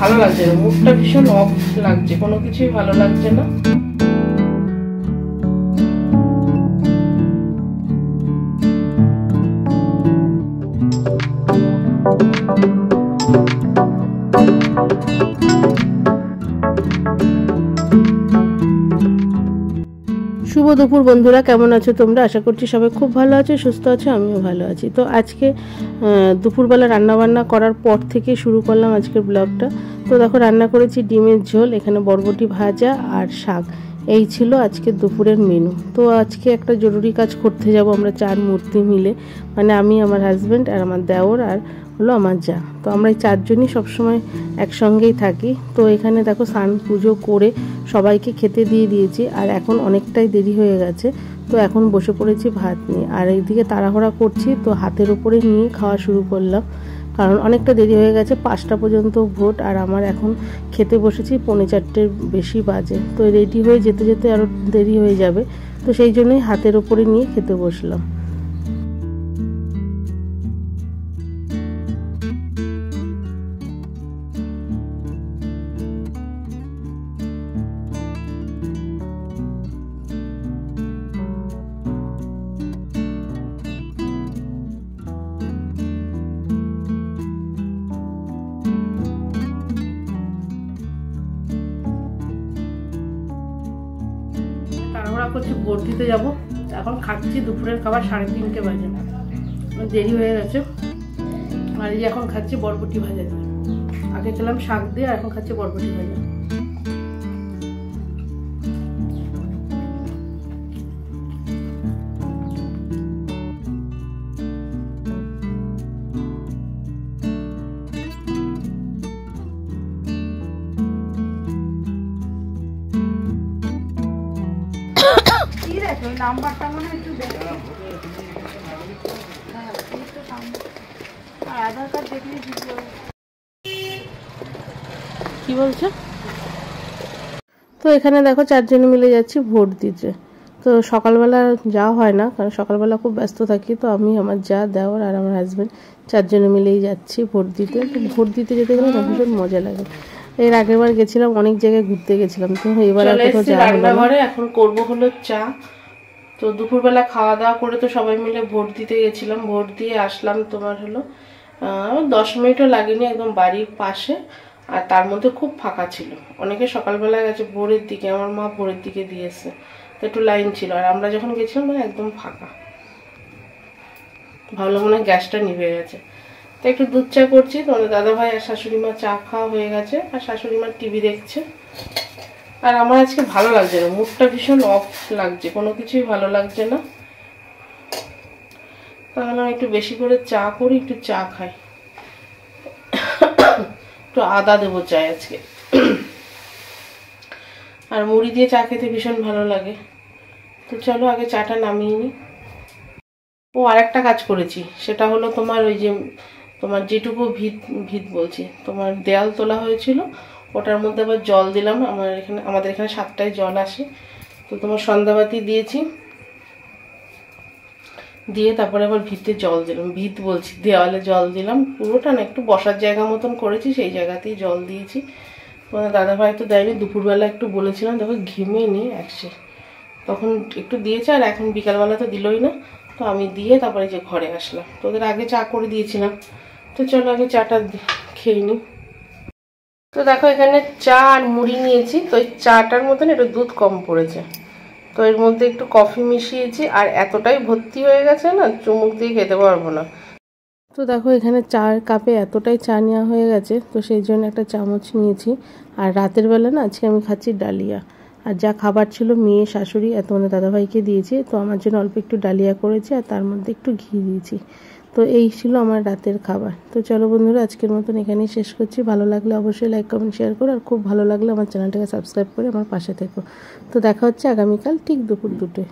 ভালো লাগছে না, মুডটা ভীষণ অফ লাগছে, কোনো কিছুই ভালো লাগছে না। শুভ দুপুর বন্ধুরা, কেমন আছো তোমরা? আশা করছি সবাই খুব ভালো আছো, সুস্থ আছো, আমিও ভালো আছি। তো আজকে দুপুরবেলা রান্নাবান্না করার পর থেকে শুরু করলাম আজকের ব্লগটা। তো দেখো রান্না করেছি ডিমের ঝোল, এখানে বরবটি ভাজা আর শাক, এই ছিল আজকে দুপুরের মেনু। তো আজকে একটা জরুরি কাজ করতে যাব আমরা 4 মূর্তি মিলে, মানে আমি, আমার হাজব্যান্ড আর আমার দেওর আর হলো আমার যা। তো আমরা এই 4 জনই সবসময় একসঙ্গেই থাকি। তো এখানে দেখো স্নান পুজো করে সবাইকে খেতে দিয়ে দিয়েছি, আর এখন অনেকটাই দেরি হয়ে গেছে। তো এখন বসে পড়েছি ভাত নিয়ে, আর এইদিকে তাড়াহুড়া করছি, তো হাতের উপরে নিয়ে খাওয়া শুরু করলাম, কারণ অনেকটা দেরি হয়ে গেছে। 5টা পর্যন্ত ভোট, আর আমার এখন খেতে বসেছি 4:45 বেশি বাজে। তো রেডি হয়ে যেতে যেতে আরও দেরি হয়ে যাবে, তো সেই জন্যই হাতের উপরে নিয়ে খেতে বসলাম। তাড়াহুড়া করছি, ভোট দিতে যাবো। এখন খাচ্ছি দুপুরের খাবার, 3:30 বাজে, দেরি হয়ে গেছে। আর এই এখন খাচ্ছি বরবটি ভাজা দিয়ে। আগে খেলাম শাক দিয়ে, আর এখন খাচ্ছি বরবটি ভাজা। নাম্বারটা মনে একটু আধার কার্ড দেখলে কি বলছো? তো এখানে দেখো 4 জন মিলে যাচ্ছি ভোট দিতে। তো সকালবেলা যাওয়া হয় না, কারণ সকালবেলা খুব ব্যস্ত থাকি। তো আমি, আমার যা, দেওর আর আমার হাজব্যান্ড 4 জন মিলেই যাচ্ছি ভোট দিতে। তো ভোট দিতে যেতে গেলে না ভীষণ মজা লাগে। এর আগের বার গেছিলাম, অনেক জায়গায় ঘুরতে গেছিলাম, তো এবার আর কোথাও যাওয়া হলো না। এখন করবো হলো চা। তো দুপুরবেলা খাওয়া দাওয়া করে তো সবাই মিলে ভোট দিতে গেছিলাম, ভোট দিয়ে আসলাম। তোমার হলো 10 মিনিটও লাগেনি, একদম বাড়ির পাশে। আর তার মধ্যে খুব ফাঁকা ছিল, অনেকে সকালবেলা গেছে, ভোরের দিকে, আমার মা ভোরের দিকে দিয়েছে, তো একটু লাইন ছিল। আর আমরা যখন গেছিলাম মানে একদম ফাঁকা, ভাবলাম মনে হয় গ্যাসটা নিভে গেছে। তো একটু দুধ চা করছি। তোমাদের দাদাভাই আর শাশুড়ি মা চা খাওয়া হয়ে গেছে, আর শাশুড়ি মা টিভি দেখছে। আর আমার আজকে ভালো লাগছে না, মুডটা ভীষণ অফ লাগছে, কোনো কিছুই ভালো লাগছে না। তাহলে একটু বেশি করে চা করি, একটু চা খাই, একটু আদা দেবো চায় আজকে। আর মুড়ি দিয়ে চা খেতে ভীষণ ভালো লাগে। তো চলো আগে চাটা নামিয়ে নিই। ও আরেকটা কাজ করেছি, সেটা হলো তোমার ওই যে তোমার যেটুকু ভিত বলছি, তোমার দেয়াল তোলা হয়েছিল, ওটার মধ্যে আবার জল দিলাম। আমাদের এখানে 7টায় জল আসে। তো তোমার সন্ধ্যাবাতি দিয়েছি, দিয়ে তারপরে আবার ভিতে জল দিলাম, দেওয়ালে জল দিলাম। পুরোটা না, একটু বসার জায়গা মতন করেছি, সেই জায়গাতেই জল দিয়েছি। তোমার দাদাভাই তো দেয়নি, দুপুরবেলা একটু বলেছিলাম, দেখো ঘেমে নিয়ে আসছে, তখন একটু দিয়েছে। আর এখন বিকালবেলা তো দিলই না, তো আমি দিয়ে তারপরে যে ঘরে আসলাম। তো ওদের আগে চা করে দিয়েছিলাম। তো চলো আগে চাটা খেয়ে নিই। তো দেখো এখানে চা আর মুড়ি নিয়েছি। তো এই চাটার মতন একটু দুধ কম পড়েছে, তো এর মধ্যে একটু কফি মিশিয়েছি। আর এতটাই ভর্তি হয়ে গেছে না, চুমুক দিয়ে খেতে পারবো না। তো দেখো এখানে চার কাপে এতটাই চা নেওয়া হয়ে গেছে, তো সেই জন্য একটা চামচ নিয়েছি। আর রাতের বেলা না আজকে আমি খাচ্ছি ডালিয়া। আর যা খাবার ছিল মেয়ে, শাশুড়ি আর তোমাদের দাদাভাইকে দিয়েছি। তো আমার জন্য অল্প একটু ডালিয়া করেছি, আর তার মধ্যে একটু ঘি দিয়েছি। তো এই ছিল আমার রাতের খাবার। তো চলো বন্ধুরা, আজকের মতন এখানেই শেষ করছি। ভালো লাগলে অবশ্যই লাইক, কমেন্ট, শেয়ার করো। আর খুব ভালো লাগলে আমার চ্যানেলটাকে সাবস্ক্রাইব করে আমার পাশে থেকো। তো দেখা হচ্ছে আগামীকাল ঠিক দুপুর 2টায়।